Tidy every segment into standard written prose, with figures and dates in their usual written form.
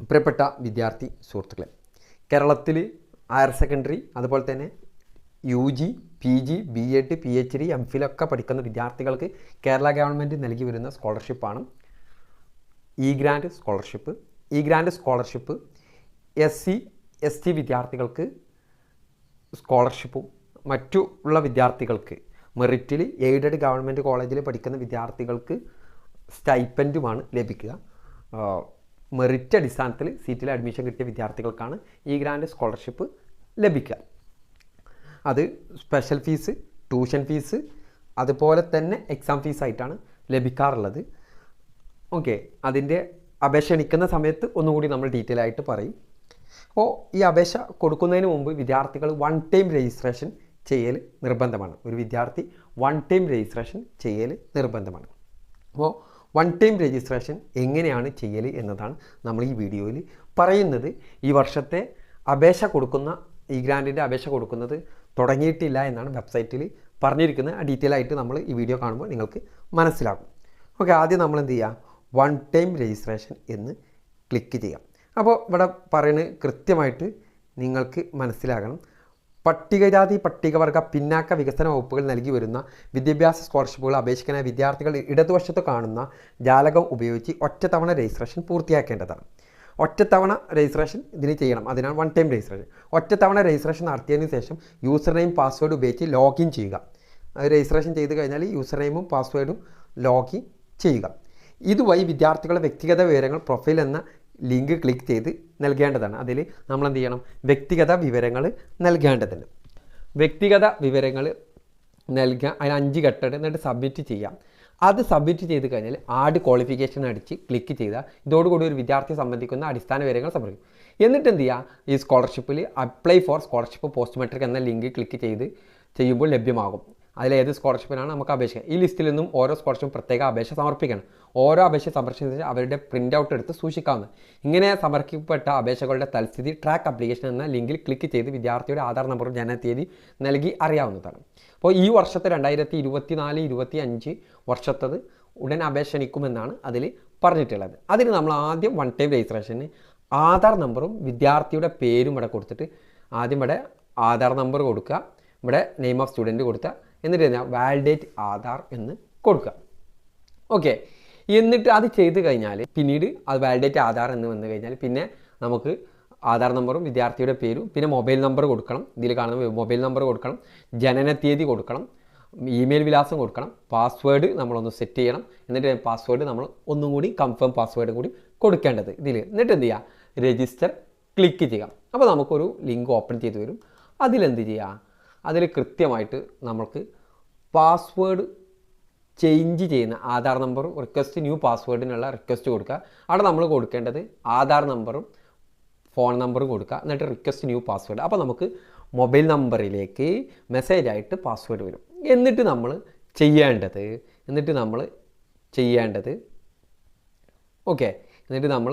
പ്രിയപ്പെട്ട വിദ്യാർത്ഥി സുഹൃത്തുക്കളെ, കേരളത്തിൽ ഹയർ സെക്കൻഡറി അതുപോലെ തന്നെ UG, PG, B.Ed, PhD, MPhil ഒക്കെ പഠിക്കുന്ന വിദ്യാർത്ഥികൾക്ക് കേരള ഗവൺമെൻറ് നൽകി വരുന്ന സ്കോളർഷിപ്പാണ് e grant scholarship. E grant scholarship SC, ST വിദ്യാർത്ഥികൾക്ക് സ്കോളർഷിപ്പും മറ്റുള്ള വിദ്യാർത്ഥികൾക്ക് മെറിറ്റിൽ എയ്ഡഡ് ഗവൺമെൻറ് കോളേജിൽ പഠിക്കുന്ന വിദ്യാർത്ഥികൾക്ക് സ്റ്റൈപ്പൻറ്റുമാണ് ലഭിക്കുക. മെറിറ്റ് അടിസ്ഥാനത്തിൽ സീറ്റിൽ അഡ്മിഷൻ കിട്ടിയ വിദ്യാർത്ഥികൾക്കാണ് ഇ-ഗ്രാൻഡ് സ്കോളർഷിപ്പ് ലഭിക്കുക. അത് സ്പെഷ്യൽ ഫീസ്, ട്യൂഷൻ ഫീസ് അതുപോലെ തന്നെ എക്സാം ഫീസായിട്ടാണ് ലഭിക്കാറുള്ളത്. ഓക്കെ, അതിൻ്റെ അപേക്ഷ ക്ഷണിക്കുന്ന സമയത്ത് ഒന്നുകൂടി നമ്മൾ ഡീറ്റെയിൽ ആയിട്ട് പറയും. അപ്പോൾ ഈ അപേക്ഷ കൊടുക്കുന്നതിന് മുമ്പ് വിദ്യാർത്ഥികൾ 1 ടൈം രജിസ്ട്രേഷൻ ചെയ്യൽ നിർബന്ധമാണ്. ഒരു വിദ്യാർത്ഥി 1 ടൈം രജിസ്ട്രേഷൻ ചെയ്യൽ നിർബന്ധമാണ്. അപ്പോൾ 1 ടൈം രജിസ്ട്രേഷൻ എങ്ങനെയാണ് ചെയ്യൽ എന്നതാണ് നമ്മൾ ഈ വീഡിയോയിൽ പറയുന്നത്. ഈ വർഷത്തെ അപേക്ഷ കൊടുക്കുന്ന ഇ-ഗ്രാൻഡിൻ്റെ അപേക്ഷ കൊടുക്കുന്നത് തുടങ്ങിയിട്ടില്ല എന്നാണ് വെബ്സൈറ്റിൽ പറഞ്ഞിരിക്കുന്നത്. ആ ഡീറ്റെയിൽ ആയിട്ട് നമ്മൾ ഈ വീഡിയോ കാണുമ്പോൾ നിങ്ങൾക്ക് മനസ്സിലാകും. ഓക്കെ, ആദ്യം നമ്മൾ എന്ത് ചെയ്യുക, 1 ടൈം രജിസ്ട്രേഷൻ എന്ന് ക്ലിക്ക് ചെയ്യാം. അപ്പോൾ ഇവിടെ പറയുന്നത് കൃത്യമായിട്ട് നിങ്ങൾക്ക് മനസ്സിലാകണം. പട്ടികജാതി പട്ടികവർഗ പിന്നാക്ക വികസന വകുപ്പുകൾ നൽകി വരുന്ന വിദ്യാഭ്യാസ സ്കോളർഷിപ്പുകൾ അപേക്ഷിക്കാനായി വിദ്യാർത്ഥികൾ ഇടതുവശത്ത് കാണുന്ന ജാലകം ഉപയോഗിച്ച് ഒറ്റത്തവണ രജിസ്ട്രേഷൻ പൂർത്തിയാക്കേണ്ടതാണ്. ഒറ്റത്തവണ രജിസ്ട്രേഷൻ ഇതിന് ചെയ്യണം. അതിനാണ് 1 ടൈം രജിസ്ട്രേഷൻ. ഒറ്റത്തവണ രജിസ്ട്രേഷൻ നടത്തിയതിന് ശേഷം യൂസർ നെയിം പാസ്വേഡ് ഉപയോഗിച്ച് ലോഗിൻ ചെയ്യുക. രജിസ്ട്രേഷൻ ചെയ്ത് കഴിഞ്ഞാൽ യൂസർ നെയിമും പാസ്വേഡും ലോഗിൻ ചെയ്യുക. ഇതുവഴി വിദ്യാർത്ഥികളുടെ വ്യക്തിഗത വിവരങ്ങൾ പ്രൊഫൈൽ എന്ന ലിങ്ക് ക്ലിക്ക് ചെയ്ത് നൽകേണ്ടതാണ്. അതിൽ നമ്മൾ എന്ത് ചെയ്യണം, വ്യക്തിഗത വിവരങ്ങൾ നൽകേണ്ടതുണ്ട്. വ്യക്തിഗത വിവരങ്ങൾ നൽകുക, അതിന് 5 ഘട്ടം എന്നിട്ട് സബ്മിറ്റ് ചെയ്യാം. അത് സബ്മിറ്റ് ചെയ്ത് കഴിഞ്ഞാൽ ആഡ് ക്വാളിഫിക്കേഷൻ അടിച്ച് ക്ലിക്ക് ചെയ്താൽ ഇതോടുകൂടി ഒരു വിദ്യാർത്ഥിയെ സംബന്ധിക്കുന്ന അടിസ്ഥാന വിവരങ്ങൾ സമർപ്പിക്കും. എന്നിട്ട് എന്ത് ചെയ്യുക, ഈ സ്കോളർഷിപ്പിൽ apply for scholarship post matric എന്ന ലിങ്ക് ക്ലിക്ക് ചെയ്യുമ്പോൾ ലഭ്യമാകും. അതിലേത് സ്കോളർഷിപ്പിനാണ് നമുക്ക് അപേക്ഷിക്കുക. ഈ ലിസ്റ്റിൽ നിന്നും ഓരോ സ്കോളർഷിപ്പും പ്രത്യേക അപേക്ഷ സമർപ്പിക്കണം. ഓരോ അപേക്ഷ സമർപ്പിച്ചതിന് അവരുടെ പ്രിൻ്റ് ഔട്ട് എടുത്ത് സൂക്ഷിക്കാവുന്നത്. ഇങ്ങനെ സമർപ്പിക്കപ്പെട്ട അപേക്ഷകളുടെ തൽസ്ഥിതി ട്രാക്ക് ആപ്ലിക്കേഷൻ എന്ന ലിങ്കിൽ ക്ലിക്ക് ചെയ്ത് വിദ്യാർത്ഥിയുടെ ആധാർ നമ്പറും ജനനത്തീയതി നൽകി അറിയാവുന്നതാണ്. അപ്പോൾ ഈ വർഷത്തെ 2024-25 വർഷത്തത് ഉടൻ അപേക്ഷ ക്ഷണിക്കുമെന്നാണ് അതിൽ പറഞ്ഞിട്ടുള്ളത്. അതിന് നമ്മൾ ആദ്യം 1 ടൈം രജിസ്ട്രേഷന് ആധാർ നമ്പറും വിദ്യാർത്ഥിയുടെ പേരും ഇവിടെ കൊടുത്തിട്ട് ആദ്യം ഇവിടെ ആധാർ നമ്പർ കൊടുക്കുക, ഇവിടെ നെയിം ഓഫ് സ്റ്റുഡൻറ്റ് കൊടുക്കുക, എന്നിട്ട് വാലിഡേറ്റ് ആധാർ എന്ന് കൊടുക്കുക. ഓക്കെ, എന്നിട്ട് അത് ചെയ്ത് കഴിഞ്ഞാൽ പിന്നീട് അത് വാലിഡേറ്റ് ആധാർ എന്ന് വന്നു കഴിഞ്ഞാൽ പിന്നെ നമുക്ക് ആധാർ നമ്പറും വിദ്യാർത്ഥിയുടെ പേരും പിന്നെ മൊബൈൽ നമ്പർ കൊടുക്കണം. ഇതിൽ കാണുന്ന മൊബൈൽ നമ്പർ കൊടുക്കണം, ജനനത്തീയതി കൊടുക്കണം, ഇമെയിൽ വിലാസം കൊടുക്കണം, പാസ്വേഡ് നമ്മളൊന്ന് സെറ്റ് ചെയ്യണം. എന്നിട്ട് പാസ്വേഡ് നമ്മൾ ഒന്നും കൂടി കൺഫേം പാസ്വേഡ് കൂടി കൊടുക്കേണ്ടത് ഇതിൽ. എന്നിട്ട് എന്ത് ചെയ്യുക, രജിസ്റ്റർ ക്ലിക്ക് ചെയ്യാം. അപ്പോൾ നമുക്കൊരു ലിങ്ക് ഓപ്പൺ ചെയ്ത് വരും. അതിലെന്ത് ചെയ്യുക, അതിൽ കൃത്യമായിട്ട് നമുക്ക് പാസ്വേഡ് ചേഞ്ച് ചെയ്യുന്ന ആധാർ നമ്പറും റിക്വസ്റ്റ് ന്യൂ പാസ്വേഡിനുള്ള റിക്വസ്റ്റ് കൊടുക്കുക. അവിടെ നമ്മൾ കൊടുക്കേണ്ടത് ആധാർ നമ്പറും ഫോൺ നമ്പറും കൊടുക്കുക, എന്നിട്ട് റിക്വസ്റ്റ് ന്യൂ പാസ്വേഡ്. അപ്പോൾ നമുക്ക് മൊബൈൽ നമ്പറിലേക്ക് മെസ്സേജായിട്ട് പാസ്വേഡ് വരും. എന്നിട്ട് നമ്മൾ ചെയ്യേണ്ടത് ഓക്കെ, എന്നിട്ട് നമ്മൾ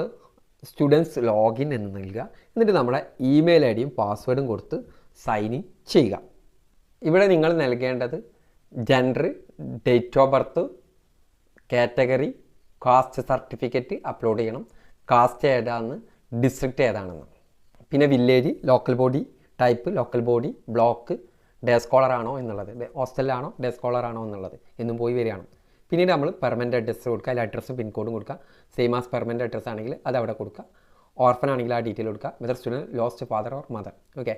സ്റ്റുഡൻസ് ലോഗിൻ എന്ന് നൽകുക. എന്നിട്ട് നമ്മുടെ ഇമെയിൽ ഐഡിയും പാസ്വേഡും കൊടുത്ത് സൈൻ ഇൻ ചെയ്യുക. ഇവിടെ നിങ്ങൾ നൽകേണ്ടത് gender, date of birth, category, caste certificate upload ചെയ്യണം. കാസ്റ്റ് ഏതാണെന്ന്, ഡിസ്ട്രിക്റ്റ് ഏതാണെന്ന്, പിന്നെ village, local body type, local body, block, day scholar ആണോ എന്നുള്ളത്, ഹോസ്റ്റലിലാണോ ഡേ സ്കോളർ ആണോ എന്നുള്ളത് എന്നും പോയി വരികയാണ്. പിന്നീട് നമ്മൾ പെർമനൻറ്റ് അഡ്രസ്സ് കൊടുക്കുക. അതിൽ അഡ്രസ്സും പിൻകോഡും കൊടുക്കുക. സെയിം ആസ് പെർമനൻറ്റ് അഡ്രസ്സ് ആണെങ്കിൽ അത് അവിടെ കൊടുക്കുക. ഓർഫൻ ആണെങ്കിൽ ആ ഡീറ്റെയിൽ കൊടുക്കുക. Whether student lost father or mother. Okay,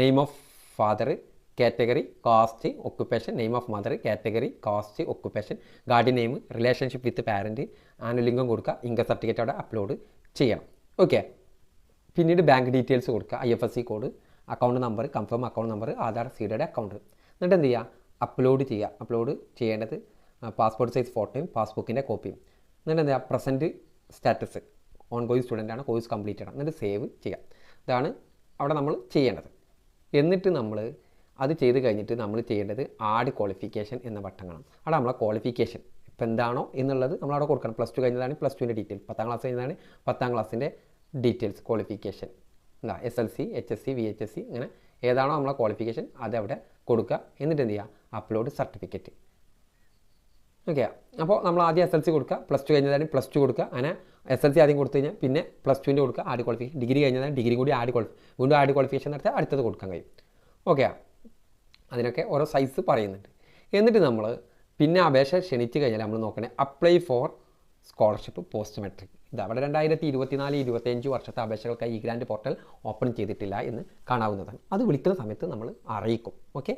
name of father, category, caste, occupation, name of mother, category, caste, occupation, guardian name, relationship with parent, ആനുലിംഗം കൊടുക്കുക. ഇൻകം സർട്ടിഫിക്കറ്റ് അവിടെ അപ്ലോഡ് ചെയ്യണം. ഓക്കെ, പിന്നീട് ബാങ്ക് ഡീറ്റെയിൽസ് കൊടുക്കുക, IFSC code, account number, confirm account number, Aadhaar seeded account. എന്നിട്ട് എന്ത് ചെയ്യുക, upload ചെയ്യേണ്ടത് പാസ്പോർട്ട് സൈസ് ഫോട്ടോയും പാസ്ബുക്കിൻ്റെ കോപ്പിയും. എന്നിട്ട് എന്താ, present status on going student ആണ്, കോഴ്സ് കംപ്ലീറ്റ് ആണ്. എന്നിട്ട് സേവ് ചെയ്യാം. ഇതാണ് അവിടെ നമ്മൾ ചെയ്യേണ്ടത്. എന്നിട്ട് നമ്മൾ അത് ചെയ്ത് കഴിഞ്ഞിട്ട് നമ്മൾ ചെയ്യേണ്ടത് ആഡ് ക്വാളിഫിക്കേഷൻ എന്ന ബട്ടൺ കാണാം. അവിടെ നമ്മളെ ക്വാളിഫിക്കേഷൻ ഇപ്പോൾ എന്താണോ എന്നുള്ളത് നമ്മളവിടെ കൊടുക്കണം. +2 കഴിഞ്ഞതാണ് +2ൻ്റെ ഡീറ്റെയിൽ, 10ാം ക്ലാസ് കഴിഞ്ഞതാണ് 10ാം ക്ലാസ്സിൻ്റെ ഡീറ്റെയിൽസ്, ക്വാളിഫിക്കേഷൻ എന്താ, SLC, HSC, VHSC, അങ്ങനെ ഏതാണോ നമ്മളെ ക്വാളിഫിക്കേഷൻ അത് അവിടെ കൊടുക്കുക. എന്നിട്ട് എന്ത് ചെയ്യുക, അപ്ലോഡ് സർട്ടിഫിക്കറ്റ്. ഓക്കെ, അപ്പോൾ നമ്മൾ ആദ്യം SLC കൊടുക്കുക, +2 കഴിഞ്ഞതാണ് +2 കൊടുക്കുക, അങ്ങനെ SLC ആദ്യം കൊടുത്തു കഴിഞ്ഞാൽ പിന്നെ +2ൻ്റെ കൊടുക്കുക, ആഡ് ക്വാളിഫിക്കേഷൻ. ഡിഗ്രി കഴിഞ്ഞാൽ ഡിഗ്രി കൂടി വീണ്ടും ആഡ് ക്വാളിഫിക്കേഷൻ നടത്തിയാൽ അടുത്തത് കൊടുക്കാൻ കഴിയും. ഓക്കെ, അതിനൊക്കെ ഓരോ സൈസ് പറയുന്നുണ്ട്. എന്നിട്ട് നമ്മൾ പിന്നെ അപേക്ഷ ക്ഷണിച്ച് കഴിഞ്ഞാൽ നമ്മൾ നോക്കണേ apply for scholarship post metric. ഇത് അവിടെ 2024-25 വർഷത്തെ അപേക്ഷകൾക്കായി ഈ ഗ്രാൻഡ് പോർട്ടൽ ഓപ്പൺ ചെയ്തിട്ടില്ല എന്ന് കാണാവുന്നതാണ്. അത് വിളിക്കുന്ന സമയത്ത് നമ്മൾ അറിയിക്കും. ഓക്കെ.